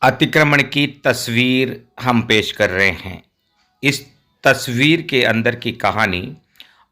अतिक्रमण की तस्वीर हम पेश कर रहे हैं। इस तस्वीर के अंदर की कहानी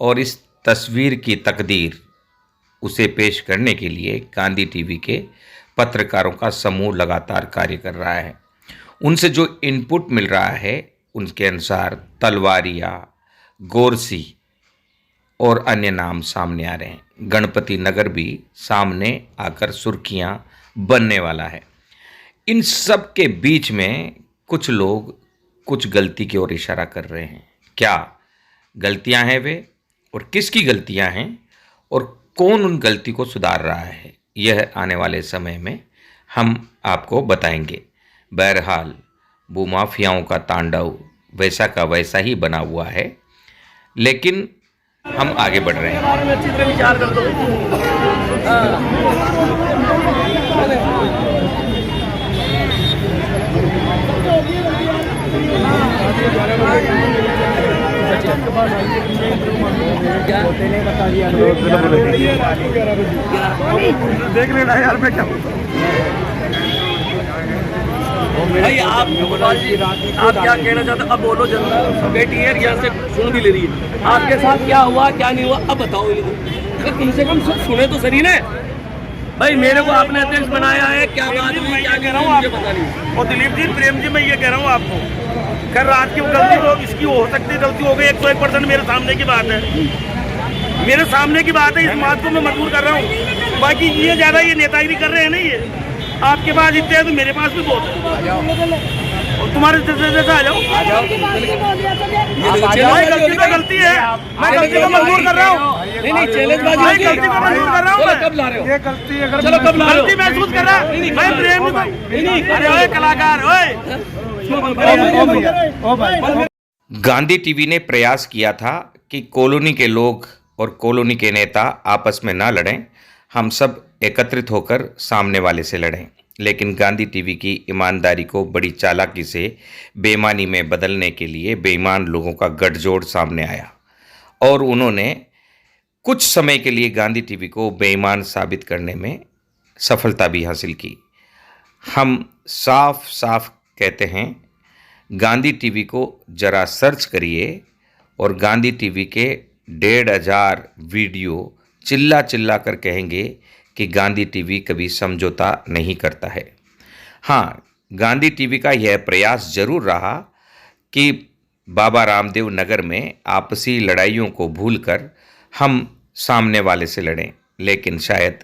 और इस तस्वीर की तकदीर उसे पेश करने के लिए गांधी टीवी के पत्रकारों का समूह लगातार कार्य कर रहा है। उनसे जो इनपुट मिल रहा है उनके अनुसार तलवारिया, गोरसी और अन्य नाम सामने आ रहे हैं। गणपति नगर भी सामने आकर सुर्खियां बनने वाला है। इन सब के बीच में कुछ लोग कुछ गलती की ओर इशारा कर रहे हैं। क्या गलतियां हैं वे और किसकी गलतियां हैं और कौन उन गलती को सुधार रहा है, यह आने वाले समय में हम आपको बताएंगे। बहरहाल भूमाफियाओं का तांडव वैसा का वैसा ही बना हुआ है, लेकिन हम आगे बढ़ रहे हैं। अच्छी तरह विचार कर दो। देख लेना यार मैं क्या भाई आप क्या कहना चाहते हो? अब बोलो, जनता बेटी है यहाँ से सुन भी ले रही है। आपके साथ क्या हुआ क्या नहीं हुआ अब बताओ। कम से कम सब सुने तो सही ना भाई। मेरे को आपने अध्यक्ष बनाया है, क्या बात हुई क्या कह रहा हूँ आपको पता नहीं। और दिलीप जी, प्रेम जी, मैं ये कह रहा हूँ आपको, खैर रात की गलती तो इसकी हो सकती है, गलती हो गई 101% मेरे सामने की बात है, मेरे सामने की बात है। इस बात को मैं मजबूर कर रहा हूँ। बाकी ये ज्यादा ये नेतागिरी कर रहे हैं नहीं, ये आपके पास इतने हैं तो मेरे पास भी बहुत है। और तुम्हारे जैसा आ जाओ। गलती तो गलती है, मैं गलती को मंजूर कर रहा हूँ। नहीं चैलेंजबाजी गलती को मंजूर कर रहा हूँ मैं। कब ला रहे हो ये गलती? अगर चलो कब ला रहे हो? गलती महसूस कर रहा मैं प्रेम अरे कलाकार गांधी टीवी ने प्रयास किया था कि कॉलोनी के लोग और कॉलोनी के नेता आपस में ना लड़ें, हम सब एकत्रित होकर सामने वाले से लड़ें। लेकिन गांधी टीवी की ईमानदारी को बड़ी चालाकी से बेईमानी में बदलने के लिए बेईमान लोगों का गठजोड़ सामने आया और उन्होंने कुछ समय के लिए गांधी टीवी को बेईमान साबित करने में सफलता भी हासिल की। हम साफ साफ कहते हैं, गांधी टीवी को जरा सर्च करिए और गांधी टीवी के 1,500 वीडियो चिल्ला चिल्ला कर कहेंगे कि गांधी टीवी कभी समझौता नहीं करता है। हाँ, गांधी टीवी का यह प्रयास जरूर रहा कि बाबा रामदेव नगर में आपसी लड़ाइयों को भूलकर हम सामने वाले से लड़ें, लेकिन शायद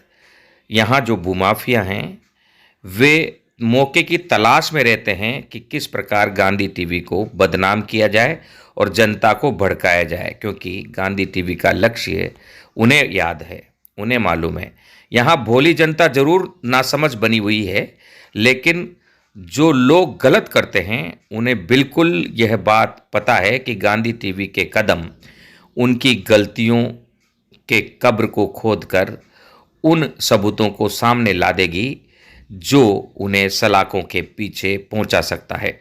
यहाँ जो भूमाफिया हैं वे मौके की तलाश में रहते हैं कि किस प्रकार गांधी टीवी को बदनाम किया जाए और जनता को भड़काया जाए, क्योंकि गांधी टीवी का लक्ष्य उन्हें याद है, उन्हें मालूम है। यहाँ भोली जनता जरूर नासमझ बनी हुई है, लेकिन जो लोग गलत करते हैं उन्हें बिल्कुल यह बात पता है कि गांधी टीवी के कदम उनकी गलतियों के कब्र को खोदकर उन सबूतों को सामने ला देगी जो उन्हें सलाखों के पीछे पहुंचा सकता है।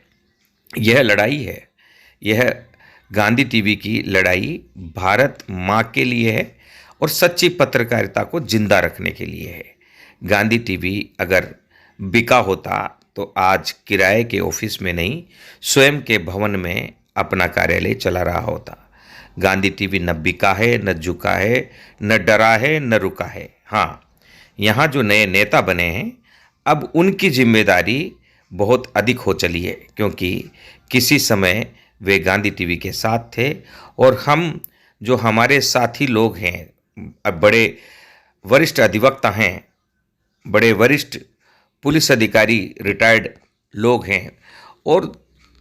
यह लड़ाई है, यह गांधी टीवी की लड़ाई भारत माँ के लिए है और सच्ची पत्रकारिता को जिंदा रखने के लिए है। गांधी टीवी अगर बिका होता तो आज किराए के ऑफिस में नहीं, स्वयं के भवन में अपना कार्यालय चला रहा होता। गांधी टीवी न बिका है, न झुका है, न डरा है, न रुका है। हाँ, यहाँ जो नए नेता बने हैं अब उनकी जिम्मेदारी बहुत अधिक हो चली है, क्योंकि किसी समय वे गांधी टीवी के साथ थे और हम जो हमारे साथी लोग हैं, अब बड़े वरिष्ठ अधिवक्ता हैं, बड़े वरिष्ठ पुलिस अधिकारी, रिटायर्ड लोग हैं और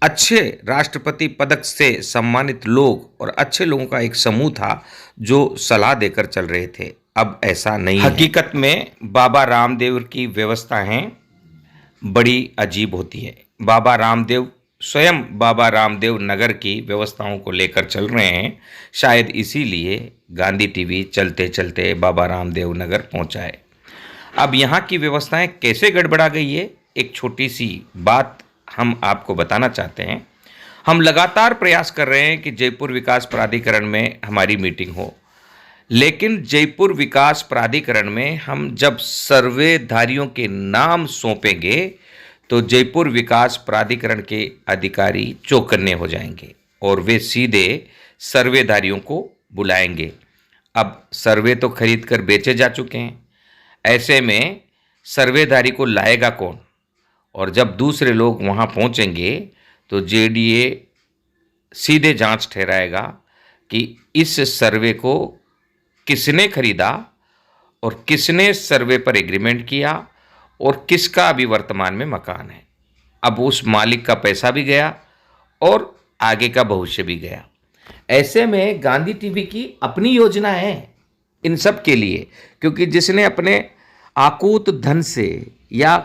अच्छे राष्ट्रपति पदक से सम्मानित लोग और अच्छे लोगों का एक समूह था जो सलाह देकर चल रहे थे। अब ऐसा नहीं है। हकीकत में बाबा रामदेव की व्यवस्थाएं बड़ी अजीब होती है। बाबा रामदेव स्वयं बाबा रामदेव नगर की व्यवस्थाओं को लेकर चल रहे हैं, शायद इसीलिए गांधी टीवी चलते चलते बाबा रामदेव नगर पहुंचा है। अब यहाँ की व्यवस्थाएं कैसे गड़बड़ा गई है, एक छोटी सी बात हम आपको बताना चाहते हैं। हम लगातार प्रयास कर रहे हैं कि जयपुर विकास प्राधिकरण में हमारी मीटिंग हो, लेकिन जयपुर विकास प्राधिकरण में हम जब सर्वेधारियों के नाम सौंपेंगे तो जयपुर विकास प्राधिकरण के अधिकारी चौकन्ने हो जाएंगे और वे सीधे सर्वेदारियों को बुलाएंगे। अब सर्वे तो खरीद कर बेचे जा चुके हैं, ऐसे में सर्वेदारी को लाएगा कौन? और जब दूसरे लोग वहाँ पहुँचेंगे तो जेडीए सीधे जांच ठहराएगा कि इस सर्वे को किसने खरीदा और किसने सर्वे पर एग्रीमेंट किया और किसका अभी वर्तमान में मकान है। अब उस मालिक का पैसा भी गया और आगे का भविष्य भी गया। ऐसे में गांधी टीवी की अपनी योजना है इन सब के लिए, क्योंकि जिसने अपने आकूत धन से या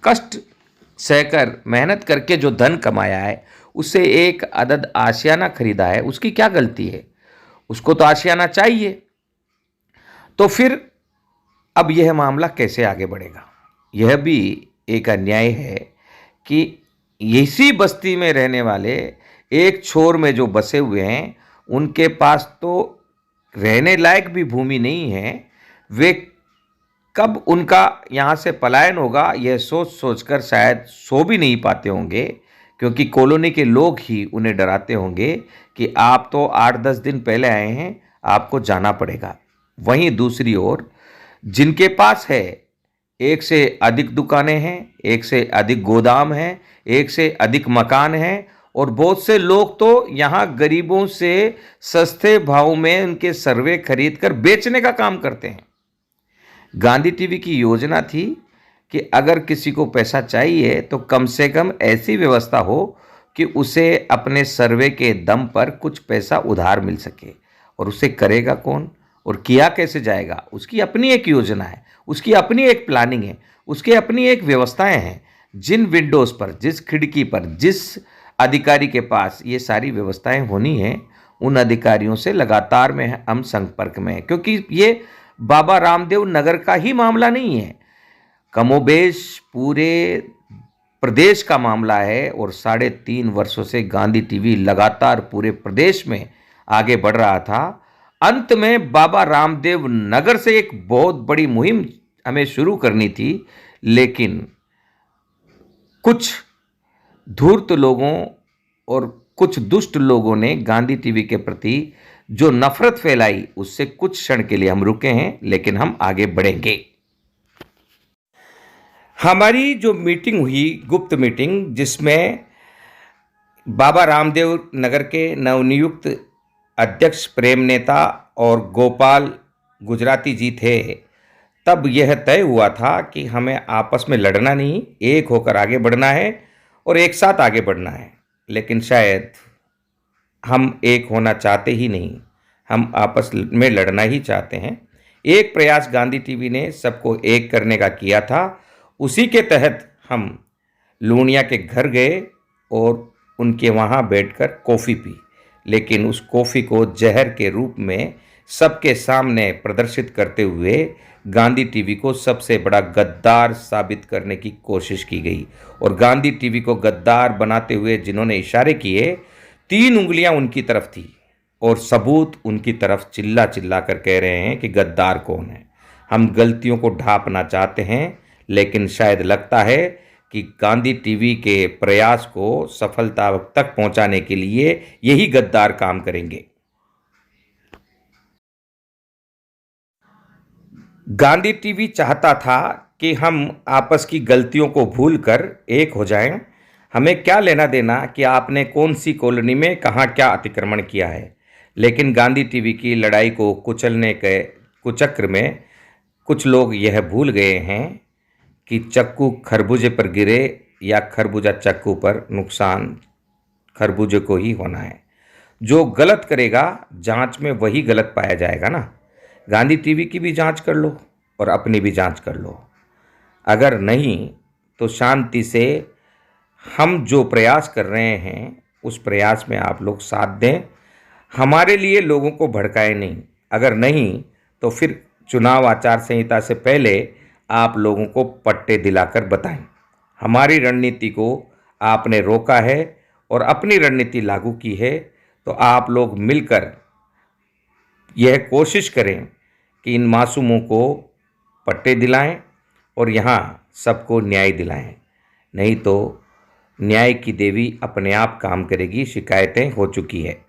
कष्ट सहकर मेहनत करके जो धन कमाया है उससे एक अदद आशियाना खरीदा है, उसकी क्या गलती है? उसको तो आशियाना चाहिए। तो फिर अब यह मामला कैसे आगे बढ़ेगा? यह भी एक अन्याय है कि इसी बस्ती में रहने वाले एक छोर में जो बसे हुए हैं उनके पास तो रहने लायक भी भूमि नहीं है। वे कब उनका यहाँ से पलायन होगा यह सोच सोचकर शायद सो भी नहीं पाते होंगे, क्योंकि कॉलोनी के लोग ही उन्हें डराते होंगे कि आप तो 8-10 दिन पहले आए हैं, आपको जाना पड़ेगा। वहीं दूसरी ओर जिनके पास है एक से अधिक दुकानें हैं, एक से अधिक गोदाम हैं, एक से अधिक मकान हैं और बहुत से लोग तो यहाँ गरीबों से सस्ते भाव में उनके सर्वे खरीद कर बेचने का काम करते हैं। गांधी टीवी की योजना थी कि अगर किसी को पैसा चाहिए तो कम से कम ऐसी व्यवस्था हो कि उसे अपने सर्वे के दम पर कुछ पैसा उधार मिल सके। और उसे करेगा कौन और किया कैसे जाएगा? उसकी अपनी एक योजना है, उसकी अपनी एक प्लानिंग है, उसकी अपनी एक व्यवस्थाएं हैं। जिन विंडोज़ पर, जिस खिड़की पर, जिस अधिकारी के पास ये सारी व्यवस्थाएं होनी हैं, उन अधिकारियों से लगातार में हम संपर्क में हैं, क्योंकि ये बाबा रामदेव नगर का ही मामला नहीं है, कमोबेश पूरे प्रदेश का मामला है। और 3.5 वर्षों से गांधी टीवी लगातार पूरे प्रदेश में आगे बढ़ रहा था। अंत में बाबा रामदेव नगर से एक बहुत बड़ी मुहिम हमें शुरू करनी थी, लेकिन कुछ धूर्त लोगों और कुछ दुष्ट लोगों ने गांधी टीवी के प्रति जो नफरत फैलाई उससे कुछ क्षण के लिए हम रुके हैं, लेकिन हम आगे बढ़ेंगे। हमारी जो मीटिंग हुई, गुप्त मीटिंग, जिसमें बाबा रामदेव नगर के नवनियुक्त अध्यक्ष प्रेम नेता और गोपाल गुजराती जी थे, तब यह तय हुआ था कि हमें आपस में लड़ना नहीं, एक होकर आगे बढ़ना है और एक साथ आगे बढ़ना है। लेकिन शायद हम एक होना चाहते ही नहीं, हम आपस में लड़ना ही चाहते हैं। एक प्रयास गांधी टीवी ने सबको एक करने का किया था, उसी के तहत हम लूनिया के घर गए और उनके वहाँ बैठकर कॉफ़ी पी, लेकिन उस कॉफ़ी को जहर के रूप में सबके सामने प्रदर्शित करते हुए गांधी टीवी को सबसे बड़ा गद्दार साबित करने की कोशिश की गई। और गांधी टीवी को गद्दार बनाते हुए जिन्होंने इशारे किए, 3 उंगलियां उनकी तरफ थी और सबूत उनकी तरफ चिल्ला चिल्ला कर कह रहे हैं कि गद्दार कौन है। हम गलतियों को ढांपना चाहते हैं, लेकिन शायद लगता है कि गांधी टीवी के प्रयास को सफलता तक पहुंचाने के लिए यही गद्दार काम करेंगे। गांधी टीवी चाहता था कि हम आपस की गलतियों को भूलकर एक हो जाएं। हमें क्या लेना देना कि आपने कौन सी कॉलोनी में कहाँ क्या अतिक्रमण किया है। लेकिन गांधी टीवी की लड़ाई को कुचलने के कुचक्र में कुछ लोग यह भूल गए हैं कि चक्कू खरबूजे पर गिरे या खरबूजा चक्कू पर, नुकसान खरबूजे को ही होना है। जो गलत करेगा जांच में वही गलत पाया जाएगा ना। गांधी टीवी की भी जांच कर लो और अपनी भी जांच कर लो। अगर नहीं तो शांति से हम जो प्रयास कर रहे हैं उस प्रयास में आप लोग साथ दें, हमारे लिए लोगों को भड़काए नहीं। अगर नहीं तो फिर चुनाव आचार संहिता से पहले आप लोगों को पट्टे दिलाकर बताएं। हमारी रणनीति को आपने रोका है और अपनी रणनीति लागू की है, तो आप लोग मिलकर यह कोशिश करें कि इन मासूमों को पट्टे दिलाएं और यहाँ सबको न्याय दिलाएं। नहीं तो न्याय की देवी अपने आप काम करेगी। शिकायतें हो चुकी है।